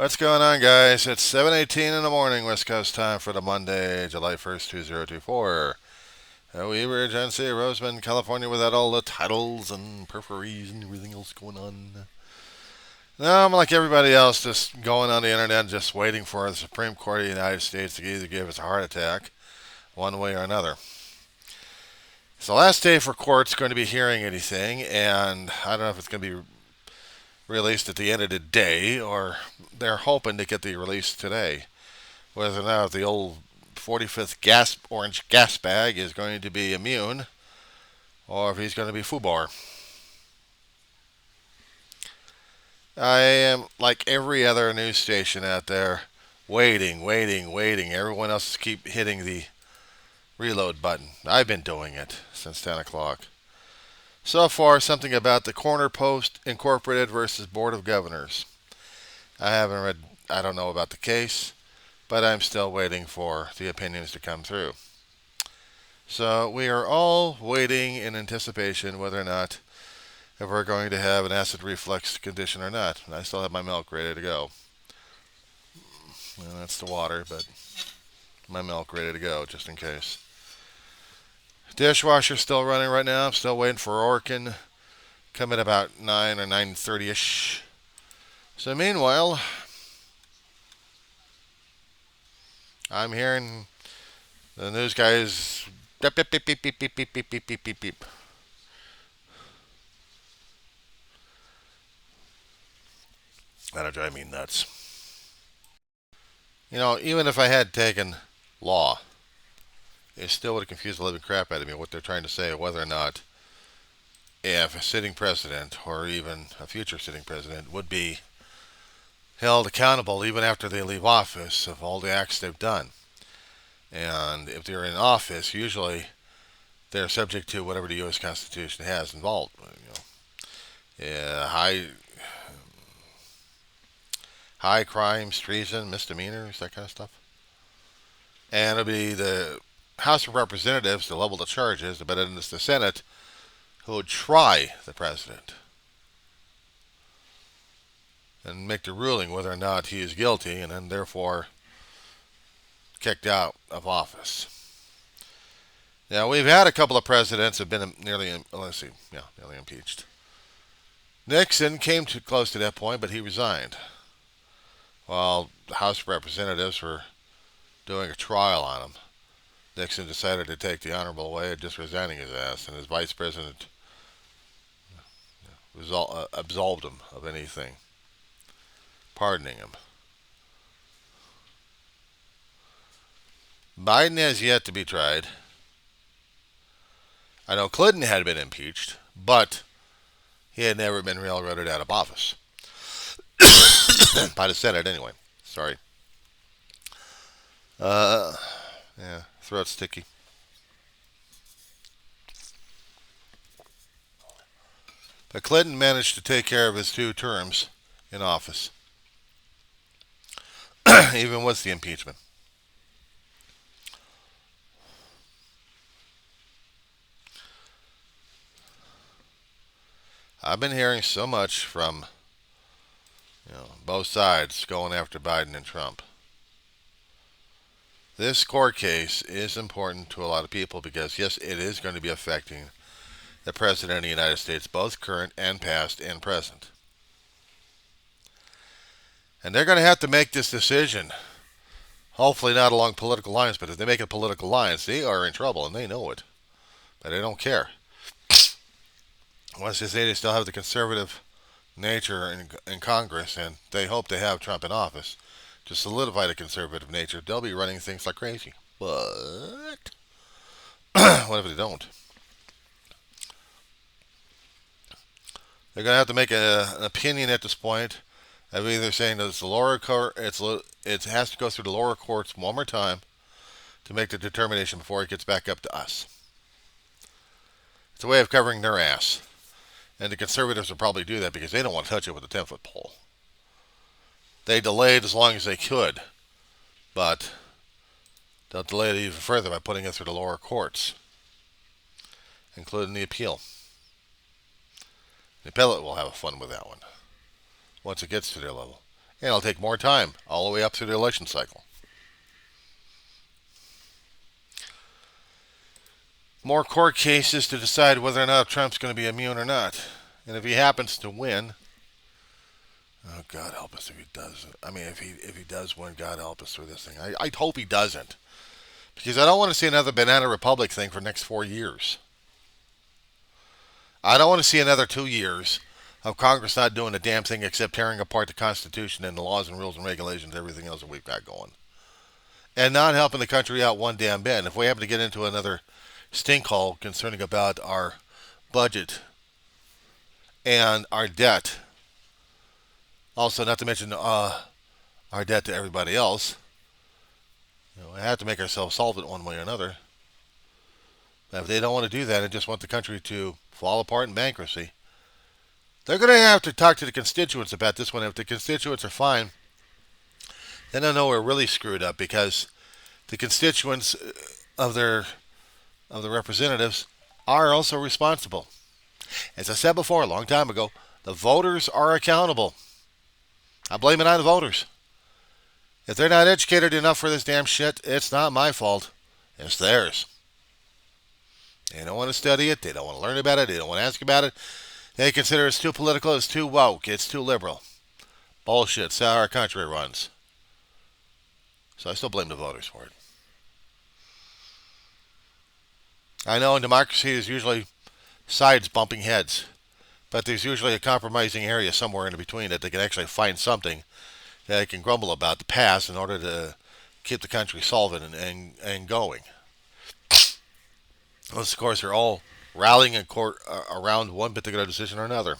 What's going on, guys? It's 7:18 in the morning, West Coast time for the Monday, July 1st, 2024. We were Agency, Roseman, California, without all the titles and peripheries and everything else going on. Now, I'm like everybody else, just going on the internet, just waiting for the Supreme Court of the United States to either give us a heart attack, one way or another. It's the last day for courts going to be hearing anything, and I don't know if it's going to be released at the end of the day, or they're hoping to get the release today. Whether or not the old 45th orange gas bag is going to be immune, or if he's going to be FUBAR. I am like every other news station out there, waiting. Everyone else keep hitting the reload button. I've been doing it since 10 o'clock. So far, something about the Corner Post Incorporated versus Board of Governors. I haven't read, I don't know about the case, but I'm still waiting for the opinions to come through. So we are all waiting in anticipation whether or not if we're going to have an acid reflux condition or not. And I still have my milk ready to go. And that's the water, but my milk ready to go just in case. Dishwasher still running right now. I'm still waiting for Orkin. Come at about 9 or 9:30ish. So meanwhile, I'm hearing the news guys beep beep beep beep beep beep beep beep beep beep beep beep. That'll drive me nuts. Even if I had taken law, it still would have confused the living crap out of me what they're trying to say, whether or not if a sitting president or even a future sitting president would be held accountable even after they leave office of all the acts they've done. And if they're in office, usually they're subject to whatever the U.S. Constitution has involved. High crimes, treason, misdemeanors, that kind of stuff. And it'll be the House of Representatives to level the charges, but then it's the Senate who would try the president and make the ruling whether or not he is guilty and then therefore kicked out of office. Now, we've had a couple of presidents who have been nearly impeached. Nixon came too close to that point, but he resigned. While the House of Representatives were doing a trial on him, Nixon decided to take the honorable way of just resigning his ass, and his vice president absolved him of anything, pardoning him. Biden has yet to be tried. I know Clinton had been impeached, but he had never been railroaded out of office. By the Senate, anyway. Sorry. Yeah, throat's sticky. But Clinton managed to take care of his 2 terms in office, even with the impeachment. I've been hearing so much from both sides going after Biden and Trump. This court case is important to a lot of people because, yes, it is going to be affecting the President of the United States, both current and past and present. And they're going to have to make this decision. Hopefully not along political lines, but if they make it political lines, they are in trouble, and they know it. But they don't care. Once they say they still have the conservative nature in Congress, and they hope to have Trump in office to solidify the conservative nature, they'll be running things like crazy. But what if they don't? They're going to have to make an opinion at this point of either saying that it's the lower court, it has to go through the lower courts one more time to make the determination before it gets back up to us. It's a way of covering their ass. And the conservatives will probably do that because they don't want to touch it with a 10-foot pole. They delayed as long as they could, but they'll delay it even further by putting it through the lower courts, including the appeal. The appellate will have fun with that one once it gets to their level. And it'll take more time all the way up through the election cycle. More court cases to decide whether or not Trump's going to be immune or not. And if he happens to win, oh, God help us if he does. I mean, if he does win, God help us through this thing. I hope he doesn't. Because I don't want to see another Banana Republic thing for the next 4 years. I don't want to see another 2 years of Congress not doing a damn thing except tearing apart the Constitution and the laws and rules and regulations, everything else that we've got going. And not helping the country out one damn bit. And if we happen to get into another stink hole concerning about our budget and our debt, also not to mention our debt to everybody else, we have to make ourselves solvent one way or another. But if they don't want to do that and just want the country to fall apart in bankruptcy, they're going to have to talk to the constituents about this one. If the constituents are fine, then I know we're really screwed up, because the constituents of the representatives are also responsible. As I said before a long time ago, the voters are accountable. I blame it on the voters. If they're not educated enough for this damn shit, it's not my fault. It's theirs. They don't want to study it. They don't want to learn about it. They don't want to ask about it. They consider it's too political. It's too woke. It's too liberal. Bullshit. It's how our country runs. So I still blame the voters for it. I know in democracy there's usually sides bumping heads, but there's usually a compromising area somewhere in between that they can actually find something that they can grumble about the past in order to keep the country solvent and going. Unless, of course, they're all rallying in court around one particular decision or another.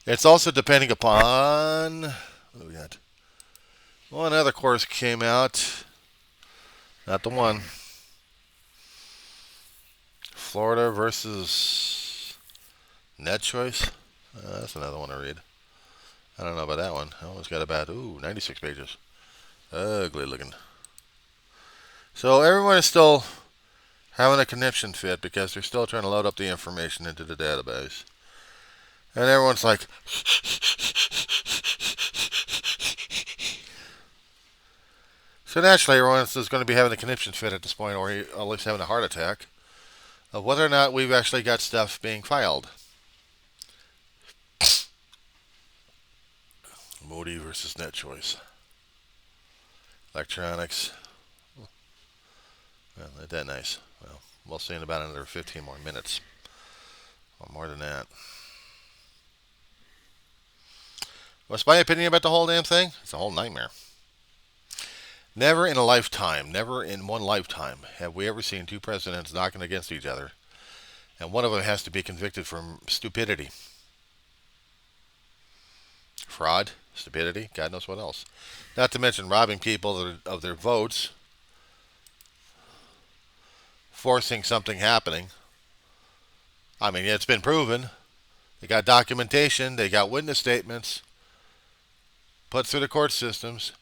It's also depending upon... What do we got? One other course came out. Not the one. Florida versus net choice. That's another one to read. I don't know about that one. I almost got about 96 pages. Ugly looking. So everyone is still having a conniption fit because they're still trying to load up the information into the database. And everyone's like, so naturally everyone is going to be having a conniption fit at this point, or at least having a heart attack, of whether or not we've actually got stuff being filed. Moody versus net choice. Electronics. Well, not that nice. Well, we'll see in about another 15 more minutes. Or more than that. What's my opinion about the whole damn thing? It's a whole nightmare. Never in one lifetime, have we ever seen two presidents knocking against each other, and one of them has to be convicted for stupidity. Fraud, stupidity, God knows what else. Not to mention robbing people of their votes, forcing something happening. I mean, it's been proven. They got documentation, they got witness statements, put through the court systems.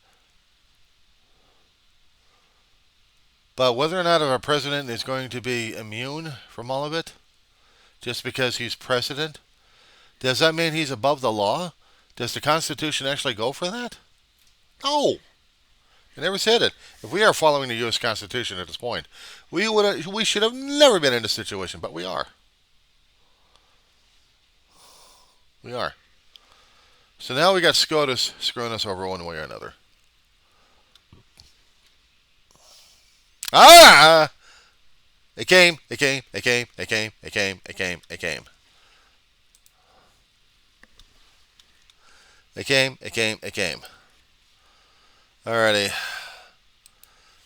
But whether or not a president is going to be immune from all of it, just because he's president, does that mean he's above the law? Does the Constitution actually go for that? No. It never said it. If we are following the U.S. Constitution at this point, we should have never been in this situation, but we are. We are. So now we got Scotus screwing us over one way or another. Ah! It came. It came. Alrighty.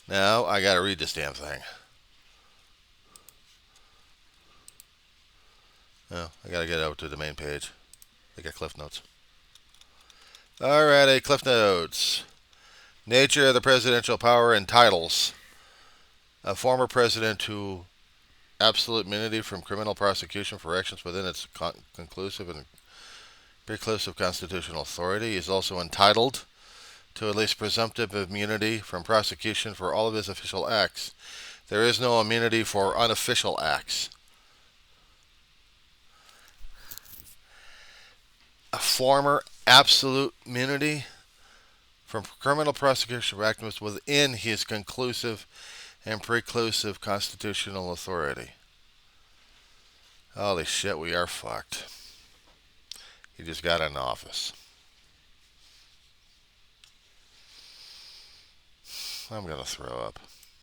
Now I gotta read this damn thing. Oh, I gotta get over to the main page. I got Cliff Notes. Alrighty, Cliff Notes. Nature of the presidential power and titles. A former president to absolute immunity from criminal prosecution for actions within its conclusive and preclusive constitutional authority is also entitled to at least presumptive immunity from prosecution for all of his official acts. There is no immunity for unofficial acts. former absolute immunity from criminal prosecution of activists within his conclusive and preclusive constitutional authority. Holy shit, we are fucked. He just got in office. I'm going to throw up.